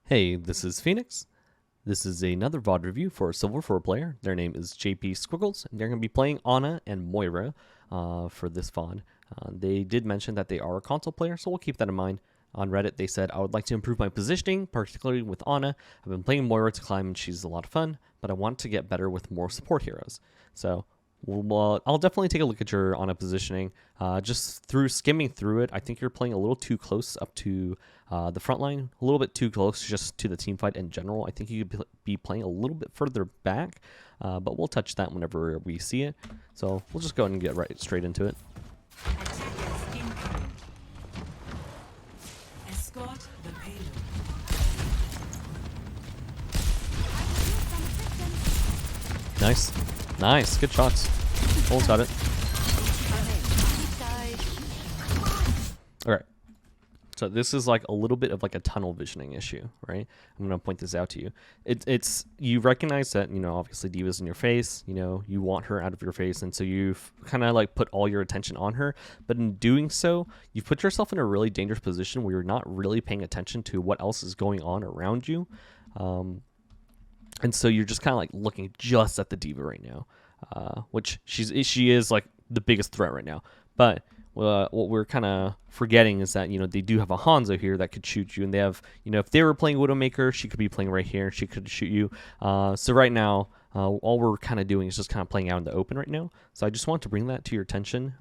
Hey, this is Phoenix. This is another VOD review for a Silver 4 player. Their name is JPSquiggles, and they're going to be playing Ana and Moira for this VOD. They did mention that they are a console player, so we'll keep that in mind. On Reddit, they said, I would like to improve my positioning, particularly with Ana. I've been playing Moira to climb, and she's a lot of fun, but I want to get better with more support heroes. So I'll definitely take a look at your Ana positioning. Just through skimming through it, I think you're playing a little too close up to the front line, a little bit too close just to the team fight in general. I think you could be playing a little bit further back, but we'll touch that whenever we see it. So we'll just go ahead and get right straight into it. Escort the payload. Nice. Nice. Good shots. Almost got it. Alright. So this is like a little bit of like a tunnel visioning issue, right? I'm going to point this out to you. It's you recognize that, you know, obviously D.Va's in your face, you know, you want her out of your face, and so you've kind of like put all your attention on her, but in doing so, you've put yourself in a really dangerous position where you're not really paying attention to what else is going on around you. And so you're just kind of like looking just at the D.Va right now, which she is like the biggest threat right now. But what we're kind of forgetting is that, you know, they do have a Hanzo here that could shoot you, and they have, you know, if they were playing Widowmaker, she could be playing right here, she could shoot you. So right now, all we're kind of doing is just kind of playing out in the open right now. So I just want to bring that to your attention.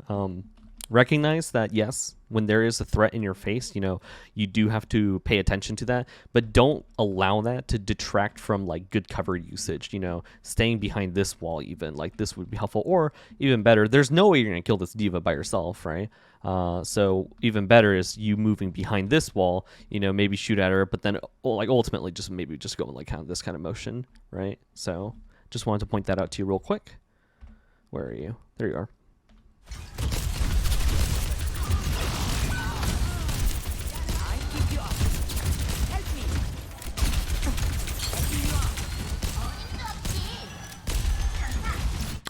Recognize that, yes, when there is a threat in your face, you know, you do have to pay attention to that, but don't allow that to detract from like good cover usage. You know, staying behind this wall, even like this would be helpful, or even better, there's no way you're gonna kill this D.Va by yourself, right? So even better is you moving behind this wall, you know, maybe shoot at her, but then like ultimately just maybe just go in like kind of this kind of motion, right? So just wanted to point that out to you real quick. Where are you? There you are.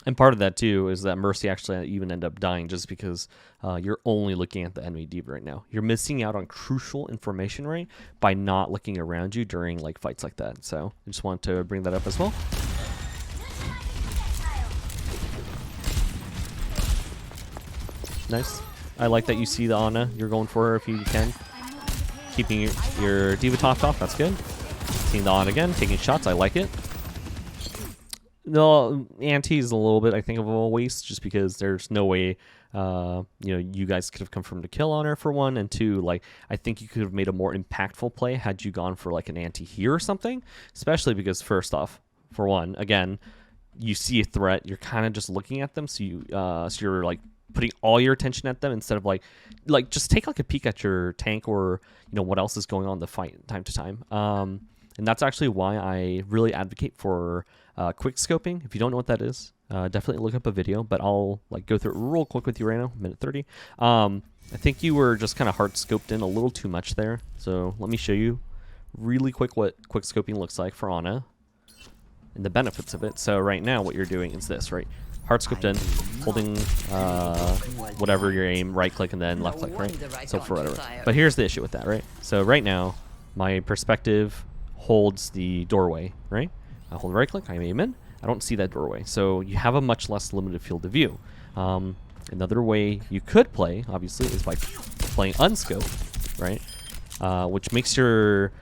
And part of that, too, is that Mercy actually even ended up dying just because you're only looking at the enemy D.Va right now. You're missing out on crucial information, right, by not looking around you during like fights like that. So I just wanted to bring that up as well. Nice. I like that you see the Ana. You're going for her if you can. Keeping your D.Va topped off. That's good. Seeing the Ana again. Taking shots. I like it. No, Anti is a little bit, I think, of a waste, just because there's no way, you know, you guys could have confirmed a kill on her, for one, and two, like, I think you could have made a more impactful play had you gone for like an Anti here or something, especially because, first off, for one, again, you see a threat, you're kind of just looking at them, so you're like putting all your attention at them instead of like just take like a peek at your tank or, you know, what else is going on in the fight time to time. And that's actually why I really advocate for quick scoping. If you don't know what that is, definitely look up a video, but I'll like go through it real quick with you right now, minute 30. I think you were just kind of hard scoped in a little too much there. So let me show you really quick what quick scoping looks like for Ana and the benefits of it. So right now what you're doing is this, right? Hard scoped in, holding whatever your aim, right click and then left click, right? So for whatever. But here's the issue with that, right? So right now, my perspective holds the doorway, right? I hold right click, I aim in, I don't see that doorway. So you have a much less limited field of view. Another way you could play, obviously, is by playing unscoped, right? Which makes your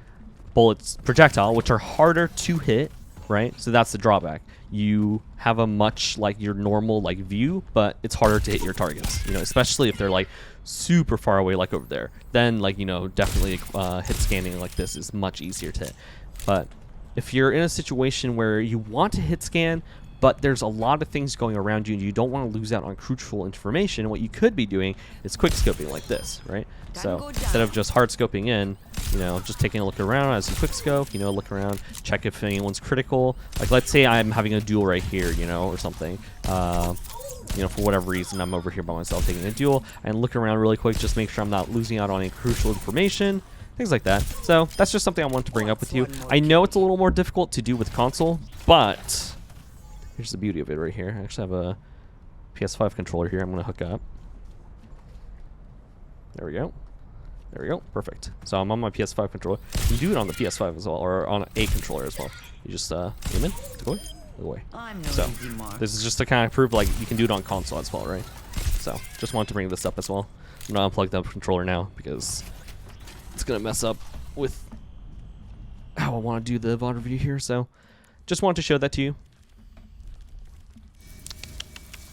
bullets projectile, which are harder to hit, right? So that's the drawback. You have a much like your normal like view, but it's harder to hit your targets, you know, especially if they're like super far away, like over there. Then like, you know, definitely hit scanning like this is much easier to hit. But if you're in a situation where you want to hit scan, but there's a lot of things going around you and you don't want to lose out on crucial information, what you could be doing is quick scoping like this, right? So instead of just hard scoping in, you know, just taking a look around as you quick scope, you know, look around, check if anyone's critical. Like, let's say I'm having a duel right here, you know, or something. You know, for whatever reason, I'm over here by myself taking a duel, and look around really quick, just make sure I'm not losing out on any crucial information, things like that. So that's just something I want to bring up with you. I know it's a little more difficult to do with console, but here's the beauty of it right here. I actually have a PS5 controller here I'm going to hook up. There we go. There we go. Perfect. So I'm on my PS5 controller. You can do it on the PS5 as well, or on a controller as well. You just aim in, go away. So this is just to kind of prove like you can do it on console as well, right? So just wanted to bring this up as well. I'm gonna unplug the controller now because it's gonna mess up with how I want to do the VOD review here. So just wanted to show that to you.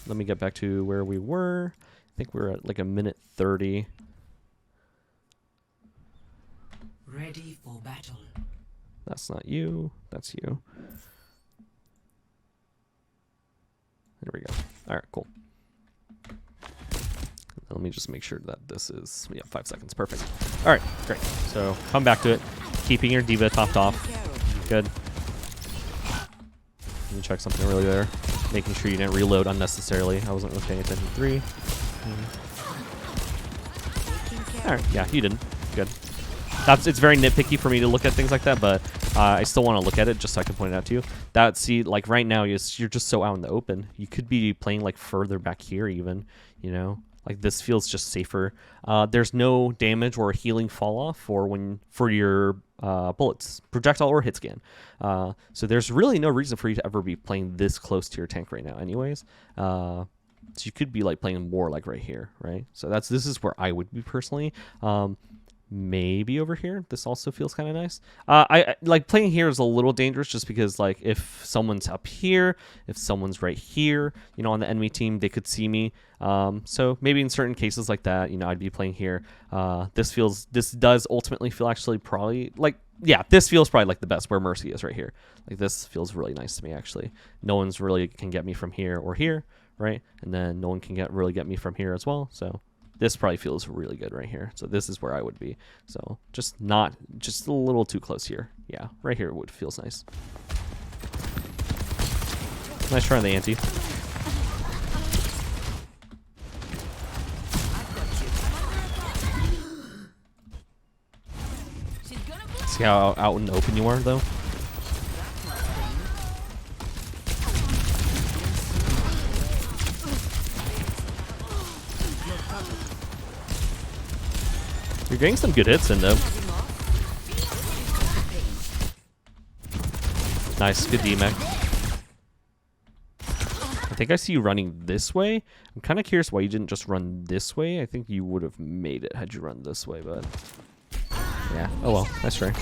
Let me get back to where we were. I think we're at like a minute 30. Ready for battle. That's not you. That's you. There we go. All right, cool. Let me just make sure that this is 5 seconds. Perfect. All right, great. So come back to it. Keeping your diva topped off. Good. Let me check something really there. Making sure you didn't reload unnecessarily. I wasn't really paying attention. 3. All right, yeah, you didn't. Good. It's very nitpicky for me to look at things like that, but I still want to look at it just so I can point it out to you. See, like right now, you're just so out in the open. You could be playing like further back here even, you know? Like this feels just safer. There's no damage or healing fall off for your bullets, projectile or hit scan. So there's really no reason for you to ever be playing this close to your tank right now anyways. So you could be like playing more like right here, right? So this is where I would be personally. Maybe over here. This also feels kind of nice. I like playing here is a little dangerous just because like if someone's up here, if someone's right here, you know, on the enemy team, they could see me. So maybe in certain cases like that, you know, I'd be playing here. This does ultimately feel actually probably like, yeah, this feels probably like the best where Mercy is right here. Like this feels really nice to me actually. No one's really can get me from here or here, right? And then no one can really get me from here as well. So this probably feels really good right here. So this is where I would be. So just a little too close here. Yeah, right here feels nice. Nice try on the ante. See how out and open you are though? You're getting some good hits in though. Nice, good DMAC. I think I see you running this way. I'm kind of curious why you didn't just run this way. I think you would have made it had you run this way, but yeah. Oh well, nice try.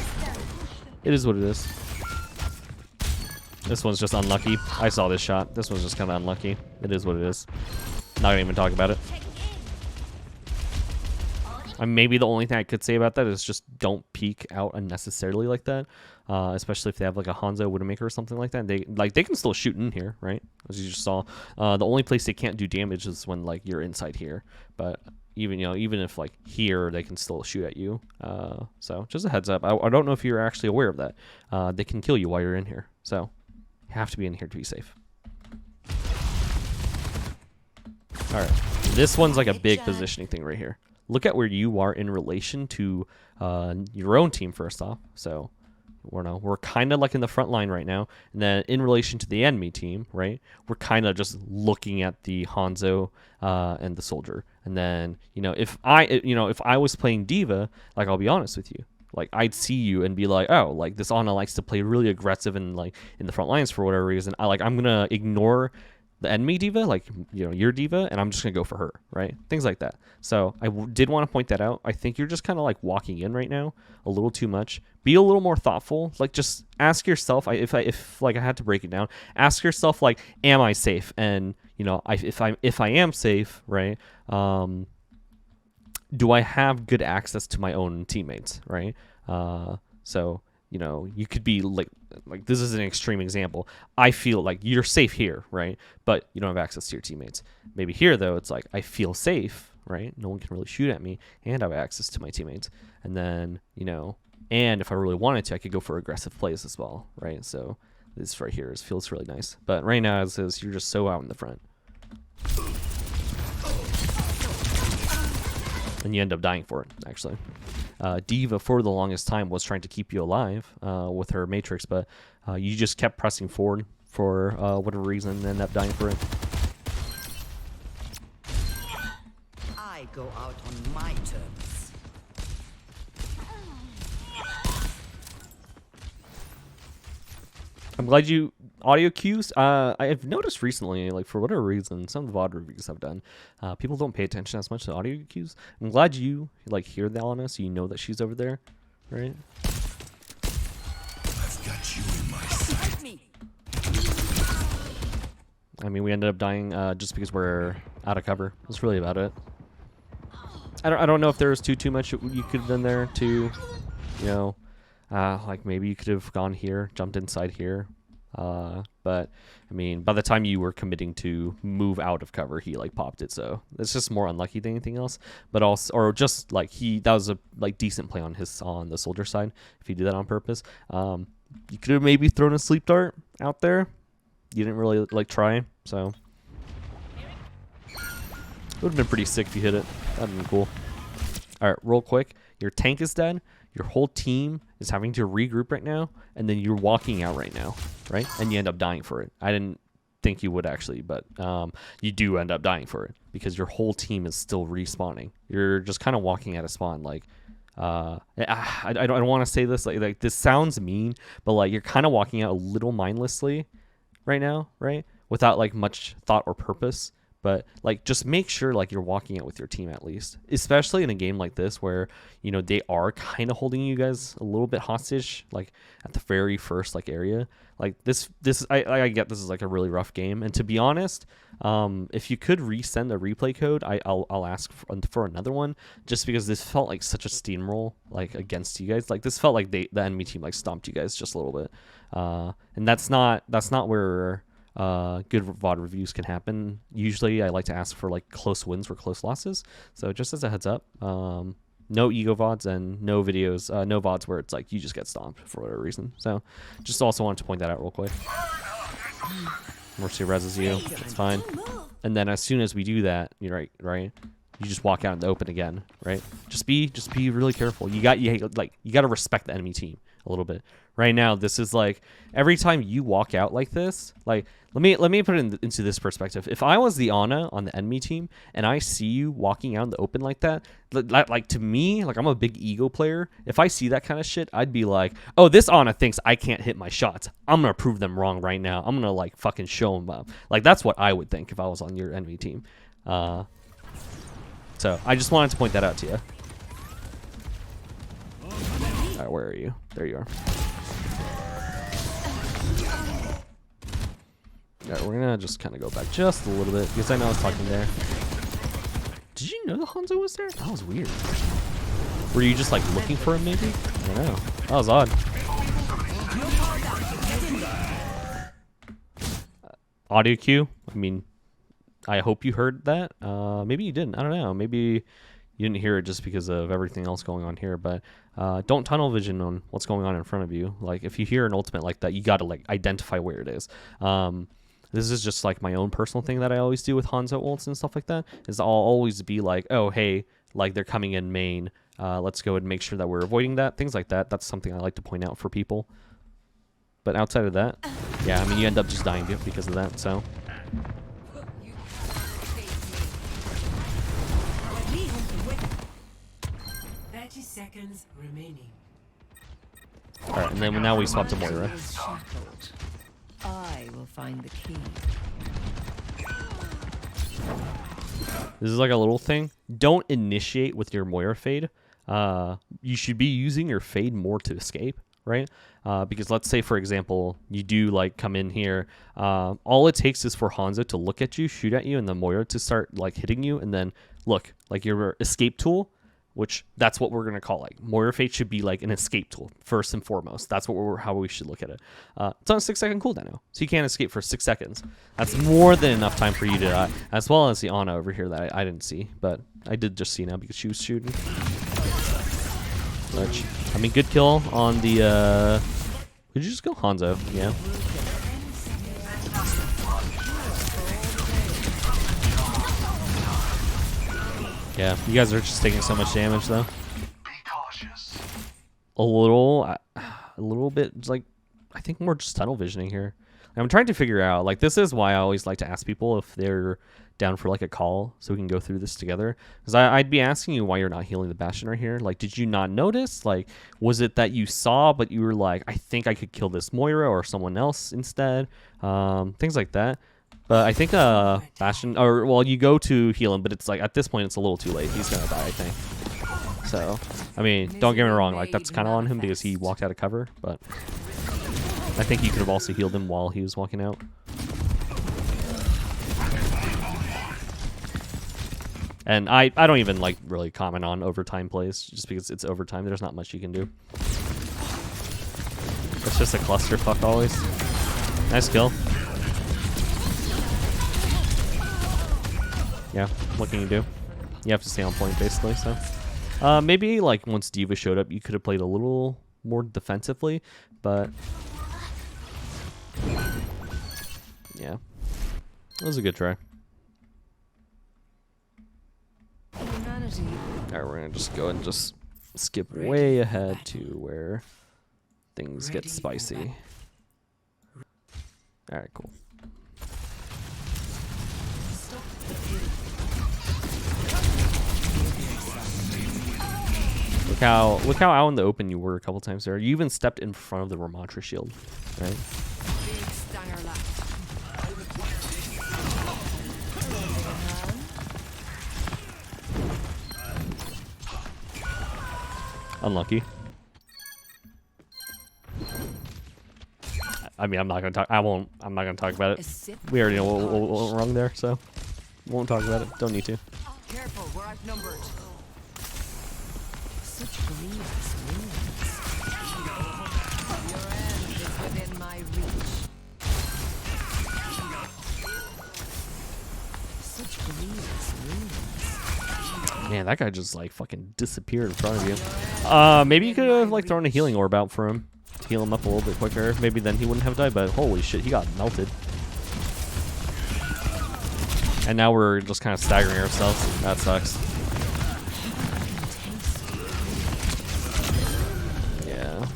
It is what it is. This one's just unlucky. I saw this shot. This one's just kind of unlucky. It is what it is. Not gonna even talk about it. Maybe the only thing I could say about that is just don't peek out unnecessarily like that, especially if they have like a Hanzo Widowmaker or something like that. They can still shoot in here, right? As you just saw. The only place they can't do damage is when like you're inside here. But even if like here, they can still shoot at you. So just a heads up. I don't know if you're actually aware of that. They can kill you while you're in here, so you have to be in here to be safe. All right, this one's like a big positioning thing right here. Look at where you are in relation to your own team first off. So we're kind of like in the front line right now, and then in relation to the enemy team, right? We're kind of just looking at the Hanzo and the soldier. And then if I was playing Diva, like I'll be honest with you, like I'd see you and be like, oh, like this Ana likes to play really aggressive and like in the front lines for whatever reason. I'm gonna ignore the enemy diva, like your diva, and I'm just gonna go for her, right? Things like that. So I did want to point that out. I think you're just kind of like walking in right now a little too much. Be a little more thoughtful. Like just ask yourself, if I had to break it down, ask yourself like, am I safe? And if I am safe, right? Do I have good access to my own teammates, right? So you could be like this is an extreme example. I feel like you're safe here, right? But you don't have access to your teammates. Maybe here though, it's like I feel safe, right? No one can really shoot at me, and I have access to my teammates. And then and if I really wanted to, I could go for aggressive plays as well, right? So this right here feels really nice. But right now, as is, you're just so out in the front, and you end up dying for it actually. Diva for the longest time was trying to keep you alive with her matrix, but you just kept pressing forward for whatever reason and ended up dying for it. I go out on my terms. I'm glad you audio cues. I've noticed recently, like for whatever reason, some of the VOD reviews I've done, people don't pay attention as much to audio cues. I'm glad you like hear the Alana, so you know that she's over there, right? I've got you in my sight. I mean, we ended up dying just because we're out of cover. That's really about it. I don't know if there was too much you could have done there to, you know, like maybe you could have gone here, jumped inside here. But I mean, by the time you were committing to move out of cover, he like popped it. So it's just more unlucky than anything else. But also, or just like that was a like decent play on the soldier side. If he did that on purpose, you could have maybe thrown a sleep dart out there. You didn't really like try, so it would have been pretty sick if you hit it. That'd have been cool. All right, real quick, your tank is dead. Your whole team is having to regroup right now, and then you're walking out right now, right? And you end up dying for it. I didn't think you would actually, but you do end up dying for it because your whole team is still respawning. You're just kind of walking at a spawn, like. I don't want to say this like this sounds mean, but like you're kind of walking out a little mindlessly right now, right? Without like much thought or purpose. But like just make sure like you're walking out with your team at least, especially in a game like this where, you know, they are kind of holding you guys a little bit hostage, like at the very first like area. Like this I get this is like a really rough game, and to be honest, if you could resend the replay code, I'll ask for another one, just because this felt like such a steamroll like against you guys. Like this felt like the enemy team like stomped you guys just a little bit, and that's not where good VOD reviews can happen. Usually I like to ask for like close wins or close losses. So just as a heads up, no ego VODs and no videos, no VODs where it's like you just get stomped for whatever reason. So just also wanted to point that out real quick. Mercy reses you, it's fine. And then as soon as we do that, you're right? You just walk out in the open again, right? Just be really careful. You got to respect the enemy team a little bit. Right now, this is like every time you walk out like this, like let me put it into this perspective. If I was the Ana on the enemy team and I see you walking out in the open like that, like to me, like I'm a big ego player. If I see that kind of shit, I'd be like, oh, this Ana thinks I can't hit my shots. I'm gonna prove them wrong right now. I'm gonna like fucking show them up. Like that's what I would think if I was on your enemy team. So I just wanted to point that out to you. All right, where are you? There you are. All right, we're gonna just kind of go back just a little bit because I know I was talking there. Did you know the Hanzo was there? That was weird. Were you just like looking for him maybe? I don't know. That was odd. Audio cue. I mean, I hope you heard that. Maybe you didn't. I don't know. Maybe you didn't hear it just because of everything else going on here. But don't tunnel vision on what's going on in front of you. Like if you hear an ultimate like that, you got to like identify where it is. This is just like my own personal thing that I always do with Hanzo ults and stuff like that. Is I'll always be like, oh hey, like they're coming in main. Let's go and make sure that we're avoiding that. Things like that. That's something I like to point out for people. But outside of that, yeah, I mean you end up just dying because of that. So. 30 seconds remaining. All right, and then now we swap to Moira. I will find the key. This is like a little thing. Don't initiate with your Moira fade. You should be using your fade more to escape, right? Because let's say, for example, you do like come in here. All it takes is for Hanzo to look at you, shoot at you, and then Moira to start like hitting you, and then look like your escape tool, which that's what we're gonna call like Moira fade should be like an escape tool first and foremost. That's what how we should look at it. It's on a 6-second cooldown now, so you can't escape for 6 seconds. That's more than enough time for you to die, as well as the Ana over here that I didn't see, but I did just see now because she was shooting. Which, I mean, good kill on the. Did you just go Hanzo? Yeah. Yeah, you guys are just taking so much damage though. Be cautious. A little bit like I think more just tunnel visioning here. And I'm trying to figure out, like, this is why I always like to ask people if they're down for like a call so we can go through this together, because I'd be asking you why you're not healing the Bastion right here. Like, did you not notice? Like, was it that you saw but you were like, I think I could kill this Moira or someone else instead, things like that. But I think Bastion, or well, you go to heal him, but it's like at this point it's a little too late. He's gonna die, I think. So I mean, don't get me wrong, like that's kind of on him because he walked out of cover, but I think you could have also healed him while he was walking out. And I don't even like really comment on overtime plays just because it's overtime. There's not much you can do. It's just a clusterfuck always. Nice kill. Yeah, what can you do? You have to stay on point basically. So maybe like once D.Va showed up, you could have played a little more defensively, but yeah, it was a good try. Alright, we're gonna just go and just skip way ahead to where things get spicy. Alright, cool. Look how out in the open you were a couple times there. You even stepped in front of the Ramontra shield, right? Unlucky. I mean, I'm not gonna talk. I'm not gonna talk about it. We already know what went wrong there, so won't talk about it. Don't need to. Careful, we're outnumbered. Such grievous wounds. Your end is within my reach. Such grievous wounds. Man, that guy just like fucking disappeared in front of you. Maybe you could have like thrown a healing orb out for him to heal him up a little bit quicker. Maybe then he wouldn't have died. But holy shit, he got melted. And now we're just kind of staggering ourselves. That sucks. Yeah.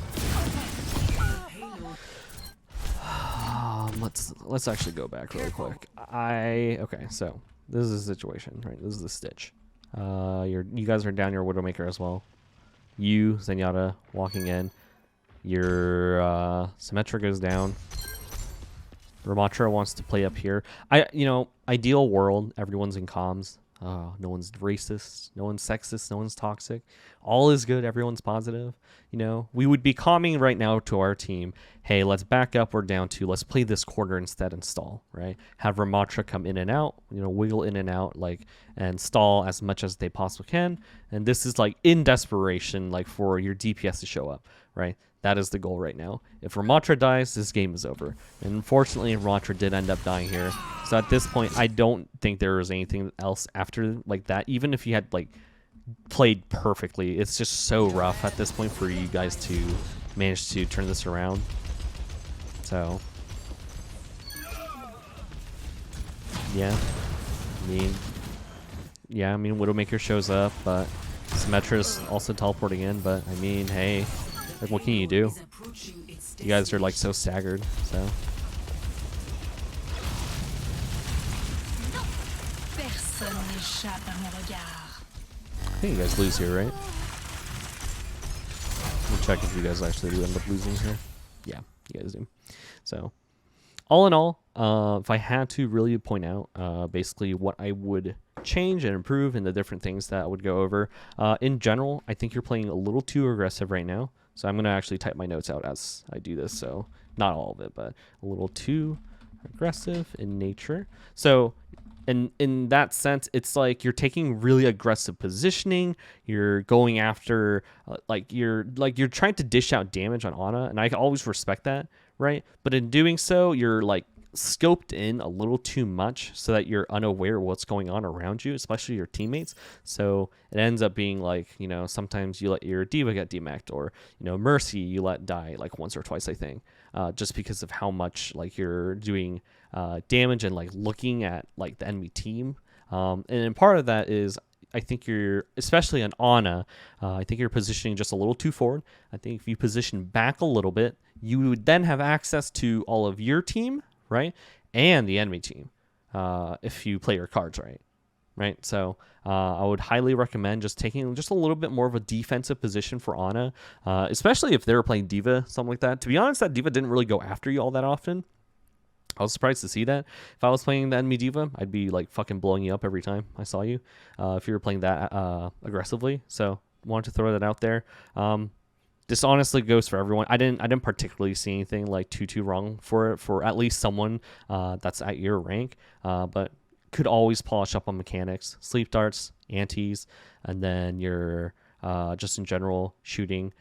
Let's actually go back really quick. Okay, so this is the situation, right? This is the Stitch. You guys are down your Widowmaker as well. You, Zenyatta, walking in. Your Symmetra goes down. Ramontra wants to play up here. Ideal world, everyone's in comms. No one's racist, no one's sexist, no one's toxic. All is good, everyone's positive. We would be calming right now to our team. Hey, let's back up, we're down 2. Let's play this quarter instead and stall, right? Have Ramontra come in and out, wiggle in and out, and stall as much as they possibly can. And this is in desperation, for your DPS to show up, right? That is the goal right now. If Ramontra dies, this game is over. And unfortunately, Ramontra did end up dying here. So at this point, I don't think there was anything else after that. Even if you had played perfectly, it's just so rough at this point for you guys to manage to turn this around. So yeah, I mean Widowmaker shows up, but Symmetra's also teleporting in. But I mean, hey. What can you do? You guys are so staggered, so. I think you guys lose here, right? Let me check if you guys actually do end up losing here. Yeah, you guys do. So, all in all, if I had to really point out basically what I would change and improve and the different things that I would go over, in general, I think you're playing a little too aggressive right now. So I'm going to actually type my notes out as I do this. So not all of it, but a little too aggressive in nature. So in that sense, it's you're taking really aggressive positioning. You're going after, you're trying to dish out damage on Ana. And I always respect that, right? But in doing so, you're scoped in a little too much so that you're unaware of what's going on around you, especially your teammates. So it ends up being sometimes you let your D.Va get demacked, or Mercy you let die once or twice, I think, just because of how much you're doing damage and looking at the enemy team. And then part of that is I think you're, especially on Ana, I think you're positioning just a little too forward. I think if you position back a little bit, you would then have access to all of your team, right? And the enemy team, if you play your cards right? So I would highly recommend just taking just a little bit more of a defensive position for Ana, especially if they were playing D.Va, something like that. To be honest, that D.Va didn't really go after you all that often. I was surprised to see that. If I was playing the enemy D.Va, I'd be like fucking blowing you up every time I saw you, if you were playing that aggressively. So wanted to throw that out there. This honestly goes for everyone. I didn't particularly see anything like too wrong for it for at least someone that's at your rank, but could always polish up on mechanics, sleep darts, antis, and then your just in general shooting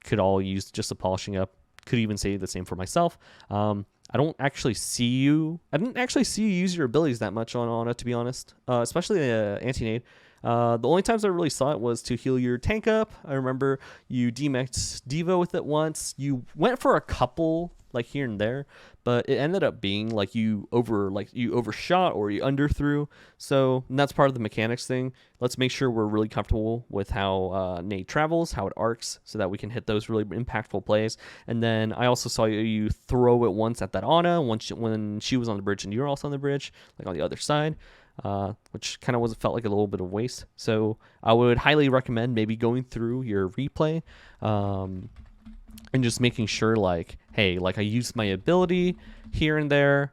could all use just a polishing up. Could even say the same for myself. I didn't actually see you use your abilities that much on it, to be honest, especially anti-nade. The only times I really saw it was to heal your tank up. I remember you demexed D.Va with it once. You went for a couple like here and there, but it ended up being like you overshot or you underthrew. So that's part of the mechanics thing. Let's make sure we're really comfortable with how nade travels, how it arcs, so that we can hit those really impactful plays. And then I also saw you throw it once at that Ana when she was on the bridge and you were also on the bridge, like on the other side. Which kind of felt like a little bit of waste. So I would highly recommend maybe going through your replay and just making sure like, hey, like I used my ability here and there,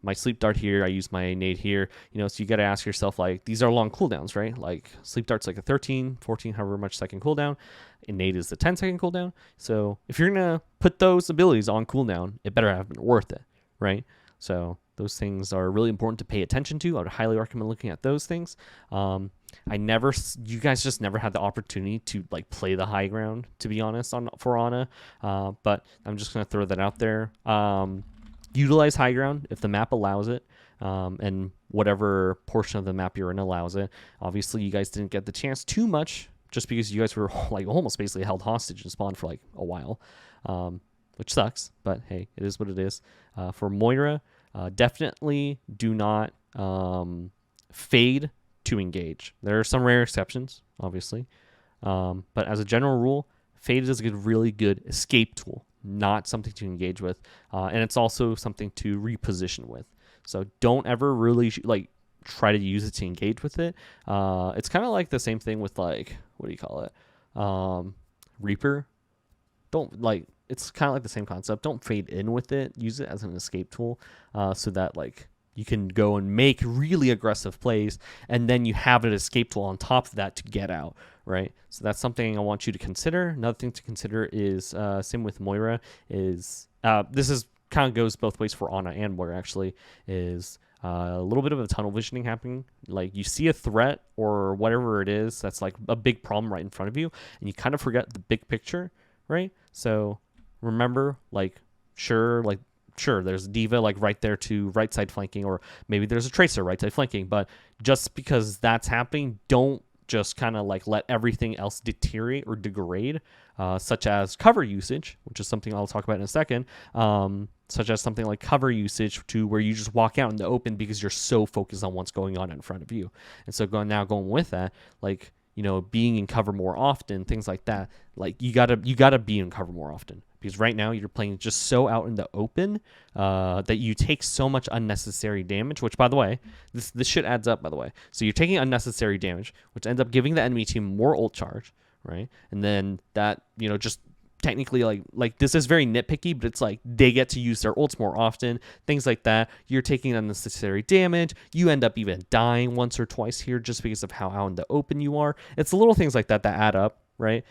my sleep dart here, I use my nade here, so you got to ask yourself, like, these are long cooldowns, right? Like sleep dart's like a 13, 14, however much second cooldown, and nade is the 10-second cooldown. So if you're going to put those abilities on cooldown, it better have been worth it, right? So those things are really important to pay attention to. I would highly recommend looking at those things. You guys just never had the opportunity to like play the high ground, to be honest, for Ana. But I'm just gonna throw that out there. Utilize high ground if the map allows it, and whatever portion of the map you're in allows it. Obviously, you guys didn't get the chance too much, just because you guys were like almost basically held hostage and spawned for like a while, which sucks. But hey, it is what it is. For Moira, definitely do not fade to engage. There are some rare exceptions, obviously, but as a general rule, fade is a really good escape tool, not something to engage with, and it's also something to reposition with. So don't ever really try to use it to engage with it. It's kind of like the same thing with like, what do you call it? Reaper. It's kind of like the same concept. Don't fade in with it. Use it as an escape tool, so that like you can go and make really aggressive plays, and then you have an escape tool on top of that to get out, right? So that's something I want you to consider. Another thing to consider is same with Moira. This is kind of goes both ways for Ana and Moira. Actually, is a little bit of a tunnel visioning happening. Like you see a threat or whatever it is that's like a big problem right in front of you, and you kind of forget the big picture, right? So remember, sure, there's D.Va like right there to right side flanking, or maybe there's a Tracer right side flanking, but just because that's happening, don't just kind of like let everything else deteriorate or degrade, such as cover usage, which is something I'll talk about in a second, such as something like cover usage to where you just walk out in the open because you're so focused on what's going on in front of you. And so going with that, like, being in cover more often, things like that, like you gotta be in cover more often, because right now you're playing just so out in the open that you take so much unnecessary damage, which, by the way, this shit adds up, by the way. So you're taking unnecessary damage, which ends up giving the enemy team more ult charge, right? And then that, just technically like this is very nitpicky, but it's like they get to use their ults more often, things like that. You're taking unnecessary damage. You end up even dying once or twice here just because of how out in the open you are. It's the little things like that add up, right?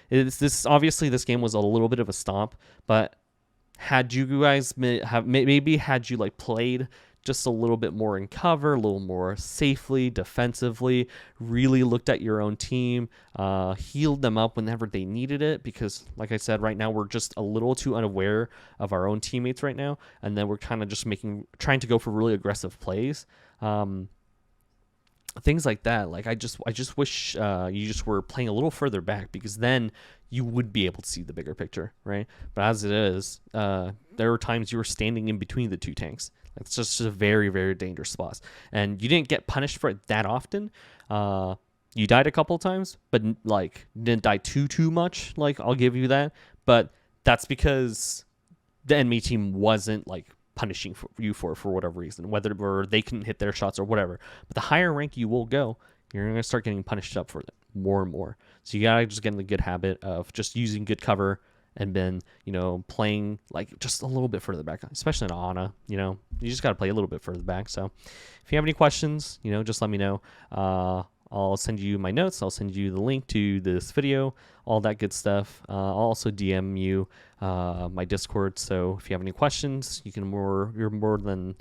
Obviously this game was a little bit of a stomp, but had you guys had you like played just a little bit more in cover, a little more safely, defensively, really looked at your own team, healed them up whenever they needed it, because like I said, right now we're just a little too unaware of our own teammates right now, and then we're kind of just trying to go for really aggressive plays. Things like that. Like I just wish you just were playing a little further back, because then you would be able to see the bigger picture, right? But as it is, there were times you were standing in between the two tanks. It's just a very, very dangerous spot, and you didn't get punished for it that often. You died a couple of times, but like didn't die too much. Like, I'll give you that, but that's because the enemy team wasn't like punishing you for whatever reason, whether or they can hit their shots or whatever. But the higher rank you will go, you're going to start getting punished up for it more and more. So you got to just get in the good habit of just using good cover and then, you know, playing like just a little bit further back, especially in Ana, you know, you just got to play a little bit further back. So if you have any questions, you know, just let me know. I'll send you my notes. I'll send you the link to this video, all that good stuff. I'll also DM you my Discord. So if you have any questions, I'm more than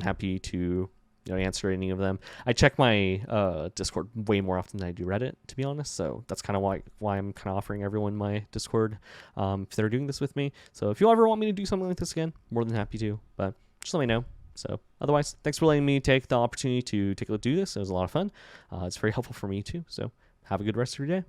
happy to, you know, answer any of them. I check my Discord way more often than I do Reddit, to be honest. So that's kind of why I'm kind of offering everyone my Discord if they're doing this with me. So if you ever want me to do something like this again, more than happy to. But just let me know. So otherwise, thanks for letting me take the opportunity to do this. It was a lot of fun. It's very helpful for me too. So have a good rest of your day.